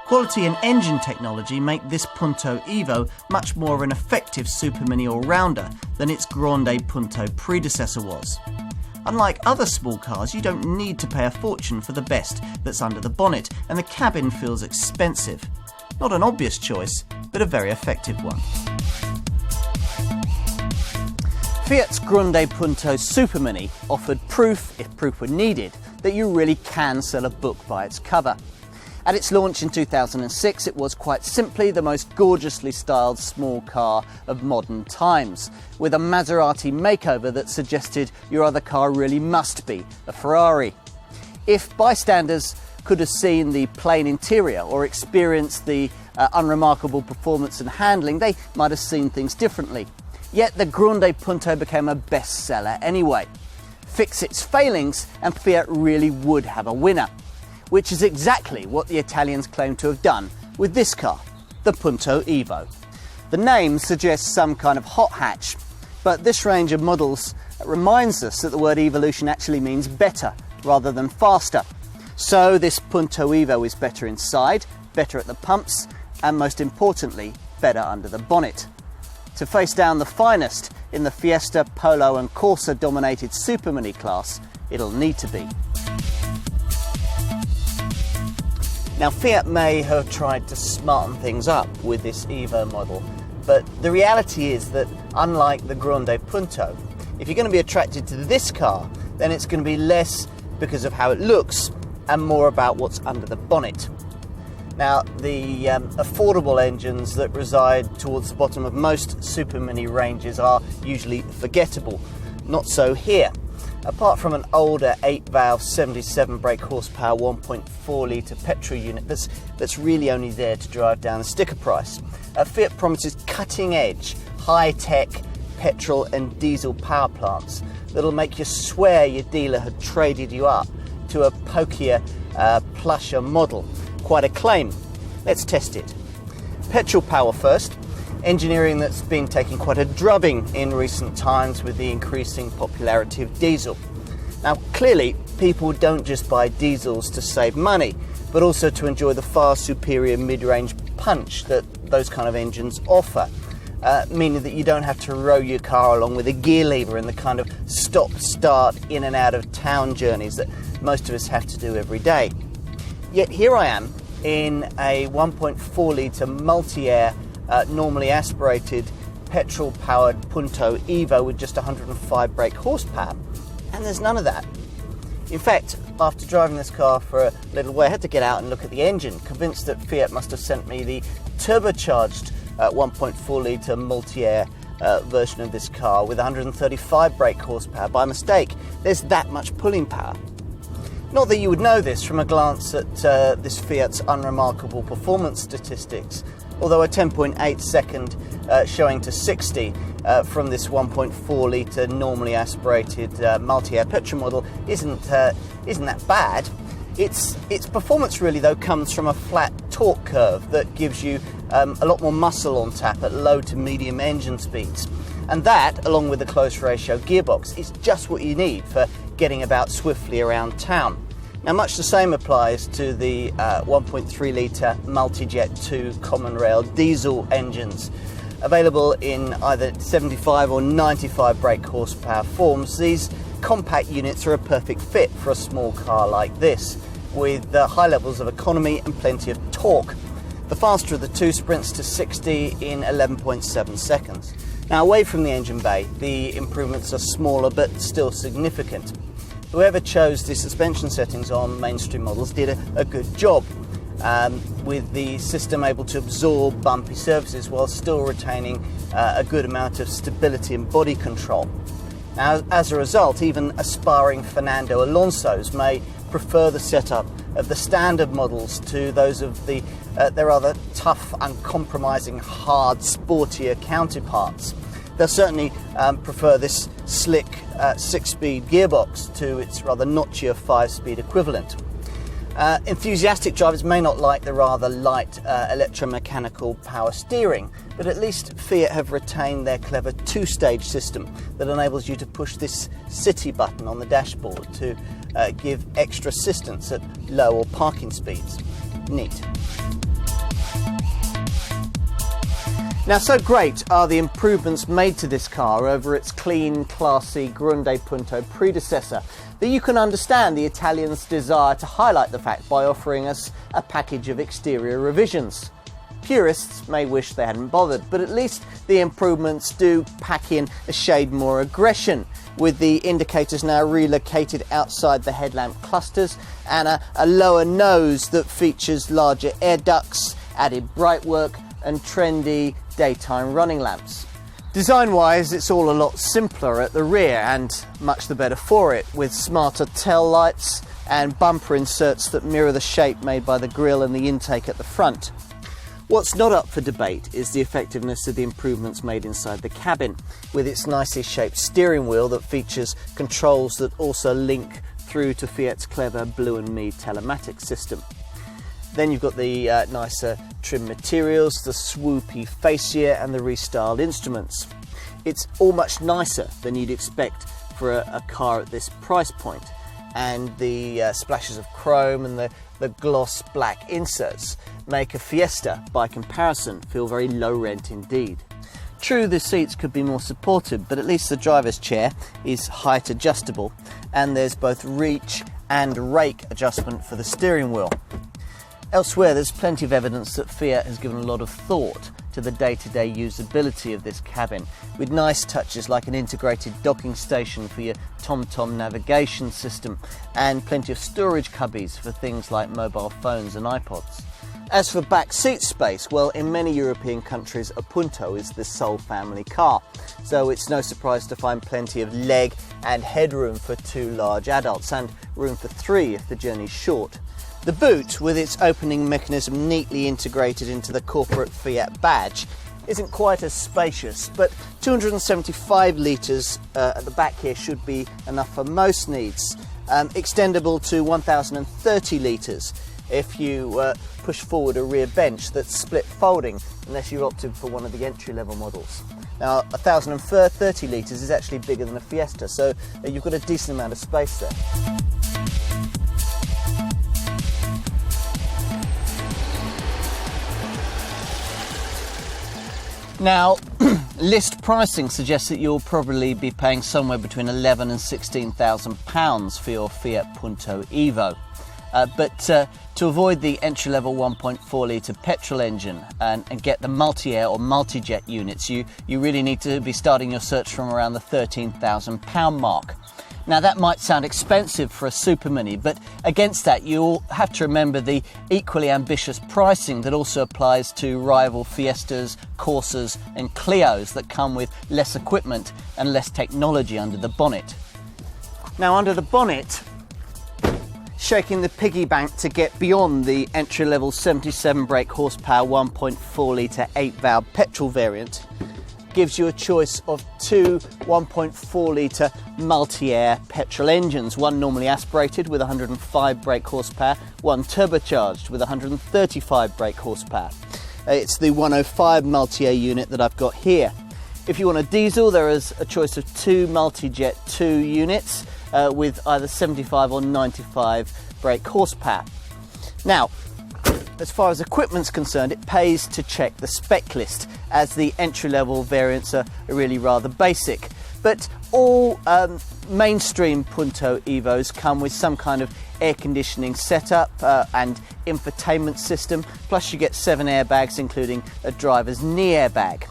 Quality and engine technology make this Punto Evo much more of an effective supermini all-rounder than its Grande Punto predecessor was. Unlike other small cars, you don't need to pay a fortune for the best that's under the bonnet, and the cabin feels expensive. Not an obvious choice, but a very effective one. Fiat's Grande Punto Supermini offered proof, if proof were needed, that you really can sell a book by its cover. At its launch in 2006, it was quite simply the most gorgeously styled small car of modern times, with a Maserati makeover that suggested your other car really must be a Ferrari. If bystanders could have seen the plain interior or experienced the unremarkable performance and handling, they might have seen things differently. Yet the Grande Punto became a bestseller anyway. Fix its failings and Fiat really would have a winner, which is exactly what the Italians claim to have done with this car, the Punto Evo. The name suggests some kind of hot hatch, but this range of models reminds us that the word evolution actually means better rather than faster. So this Punto Evo is better inside, better at the pumps, and most importantly, better under the bonnet. To face down the finest in the Fiesta, Polo and Corsa dominated supermini class, it'll need to be. Now, Fiat may have tried to smarten things up with this Evo model, but the reality is that unlike the Grande Punto, if you're going to be attracted to this car, then it's going to be less because of how it looks and more about what's under the bonnet. Now, the affordable engines that reside towards the bottom of most supermini ranges are usually forgettable. Not so here. Apart from an older 8-valve 77 brake horsepower 1.4 litre petrol unit that's really only there to drive down the sticker price, Fiat promises cutting-edge, high-tech petrol and diesel power plants that'll make you swear your dealer had traded you up to a pokier, plusher model. Quite a claim. Let's test it. Petrol power first. Engineering that's been taking quite a drubbing in recent times with the increasing popularity of diesel. Now, clearly, people don't just buy diesels to save money, but also to enjoy the far superior mid-range punch that those kind of engines offer, meaning that you don't have to row your car along with a gear lever in the kind of stop-start in and out of town journeys that most of us have to do every day. Yet here I am in a 1.4 litre multi-air normally aspirated petrol-powered Punto Evo with just 105 brake horsepower, and there's none of that. In fact, after driving this car for a little way, I had to get out and look at the engine, convinced that Fiat must have sent me the turbocharged 1.4 litre multi-air version of this car with 135 brake horsepower by mistake. There's that much pulling power. Not that you would know this from a glance at this Fiat's unremarkable performance statistics, although a 10.8 second showing to 60 from this 1.4 litre normally aspirated multi-air petrol model isn't that bad. Its performance really, though, comes from a flat torque curve that gives you a lot more muscle on tap at low to medium engine speeds. And that, along with the close ratio gearbox, is just what you need for getting about swiftly around town. Now, much the same applies to the 1.3 litre Multijet 2 common rail diesel engines. Available in either 75 or 95 brake horsepower forms, these compact units are a perfect fit for a small car like this, with high levels of economy and plenty of torque. The faster of the two sprints to 60 in 11.7 seconds. Now, away from the engine bay, the improvements are smaller but still significant. Whoever chose the suspension settings on mainstream models did a good job, with the system able to absorb bumpy surfaces while still retaining a good amount of stability and body control. Now, as a result, even aspiring Fernando Alonsos may prefer the setup of the standard models to those of their other tough, uncompromising, hard, sportier counterparts. They'll certainly prefer this slick 6-speed gearbox to its rather notchier 5-speed equivalent. Enthusiastic drivers may not like the rather light electromechanical power steering, but at least Fiat have retained their clever 2-stage system that enables you to push this city button on the dashboard to give extra assistance at low or parking speeds. Neat. Now, so great are the improvements made to this car over its clean, classy Grande Punto predecessor that you can understand the Italians' desire to highlight the fact by offering us a package of exterior revisions. Purists may wish they hadn't bothered, but at least the improvements do pack in a shade more aggression, with the indicators now relocated outside the headlamp clusters and a lower nose that features larger air ducts, added bright work and trendy daytime running lamps. Design-wise, it's all a lot simpler at the rear and much the better for it, with smarter tail lights and bumper inserts that mirror the shape made by the grille and the intake at the front. What's not up for debate is the effectiveness of the improvements made inside the cabin, with its nicely shaped steering wheel that features controls that also link through to Fiat's clever Blue and Me telematics system. Then you've got the nicer trim materials, the swoopy fascia and the restyled instruments. It's all much nicer than you'd expect for a car at this price point, and the splashes of chrome and the gloss black inserts make a Fiesta, by comparison, feel very low rent indeed. True, the seats could be more supportive, but at least the driver's chair is height adjustable, and there's both reach and rake adjustment for the steering wheel. Elsewhere, there's plenty of evidence that Fiat has given a lot of thought to the day-to-day usability of this cabin, with nice touches like an integrated docking station for your TomTom navigation system and plenty of storage cubbies for things like mobile phones and iPods. As for back seat space, well, in many European countries a Punto is the sole family car, so it's no surprise to find plenty of leg and headroom for 2 large adults and room for 3 if the journey's short. The boot, with its opening mechanism neatly integrated into the corporate Fiat badge, isn't quite as spacious, but 275 litres at the back here should be enough for most needs, extendable to 1030 litres if you push forward a rear bench that's split folding, unless you're opted for one of the entry-level models. Now, 1030 litres is actually bigger than a Fiesta, so you've got a decent amount of space there. Now, list pricing suggests that you'll probably be paying somewhere between £11,000 and £16,000 for your Fiat Punto Evo. But to avoid the entry-level 1.4 litre petrol engine and get the multi-air or multi-jet units, you really need to be starting your search from around the £13,000 mark. Now, that might sound expensive for a supermini, but against that you'll have to remember the equally ambitious pricing that also applies to rival Fiestas, Corsas and Clios that come with less equipment and less technology under the bonnet. Now, under the bonnet, shaking the piggy bank to get beyond the entry-level 77 brake horsepower 1.4 litre 8-valve petrol variant gives you a choice of 2 1.4 litre multi-air petrol engines, one normally aspirated with 105 brake horsepower, one turbocharged with 135 brake horsepower. It's the 105 multi-air unit that I've got here. If you want a diesel, there is a choice of 2 multi-jet 2 units with either 75 or 95 brake horsepower. Now, as far as equipment's concerned, it pays to check the spec list, as the entry-level variants are really rather basic. But all mainstream Punto Evos come with some kind of air conditioning setup and infotainment system, plus you get 7 airbags including a driver's knee airbag.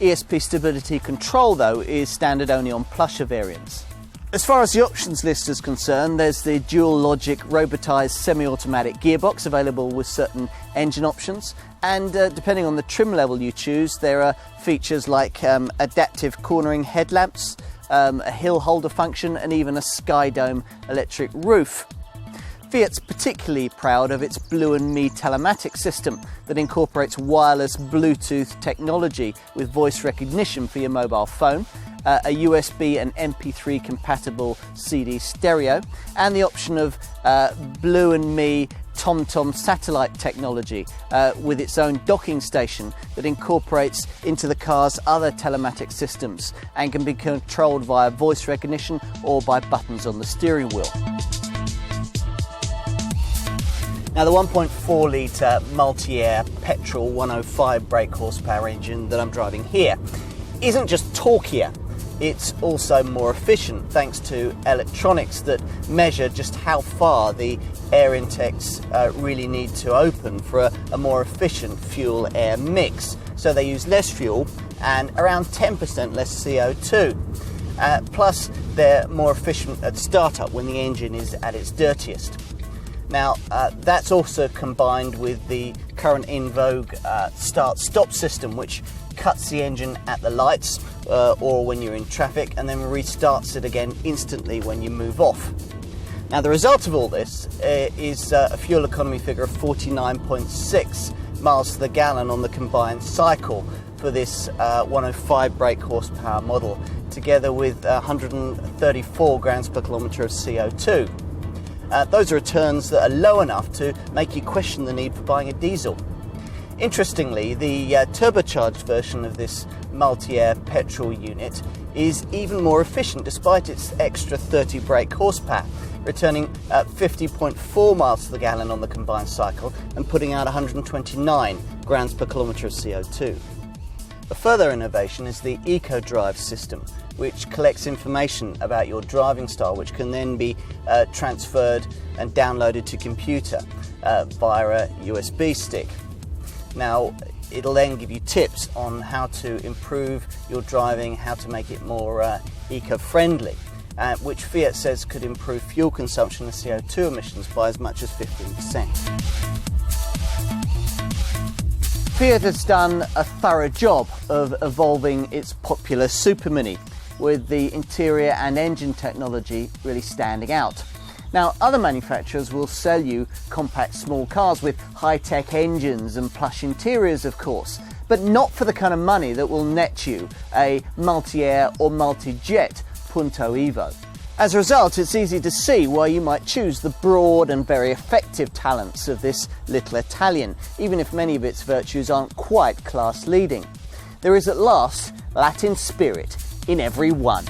ESP stability control, though, is standard only on plusher variants. As far as the options list is concerned, there's the dual logic robotised semi-automatic gearbox available with certain engine options, and depending on the trim level you choose, there are features like adaptive cornering headlamps, a hill holder function and even a sky dome electric roof. Fiat's particularly proud of its Blue and Me telematics system that incorporates wireless Bluetooth technology with voice recognition for your mobile phone, a USB and MP3 compatible CD stereo, and the option of Blue and Me TomTom satellite technology with its own docking station that incorporates into the car's other telematics systems and can be controlled via voice recognition or by buttons on the steering wheel. Now, the 1.4 litre multi-air petrol 105 brake horsepower engine that I'm driving here isn't just torquier, it's also more efficient thanks to electronics that measure just how far the air intakes really need to open for a more efficient fuel-air mix. So they use less fuel and around 10% less CO2. Plus, they're more efficient at startup when the engine is at its dirtiest. Now, that's also combined with the current in vogue start-stop system, which cuts the engine at the lights or when you're in traffic and then restarts it again instantly when you move off. Now, the result of all this is a fuel economy figure of 49.6 miles to the gallon on the combined cycle for this 105 brake horsepower model, together with 134 grams per kilometre of CO2. Those are returns that are low enough to make you question the need for buying a diesel. Interestingly, the turbocharged version of this multi-air petrol unit is even more efficient despite its extra 30 brake horsepower, returning 50.4 miles to the gallon on the combined cycle and putting out 129 grams per kilometre of CO2. A further innovation is the EcoDrive system, which collects information about your driving style, which can then be transferred and downloaded to computer via a USB stick. Now, it'll then give you tips on how to improve your driving, how to make it more eco-friendly, which Fiat says could improve fuel consumption and CO2 emissions by as much as 15%. Fiat has done a thorough job of evolving its popular supermini, with the interior and engine technology really standing out. Now, other manufacturers will sell you compact small cars with high-tech engines and plush interiors, of course, but not for the kind of money that will net you a multi-air or multi-jet Punto Evo. As a result, it's easy to see why you might choose the broad and very effective talents of this little Italian, even if many of its virtues aren't quite class-leading. There is at last Latin spirit in every one.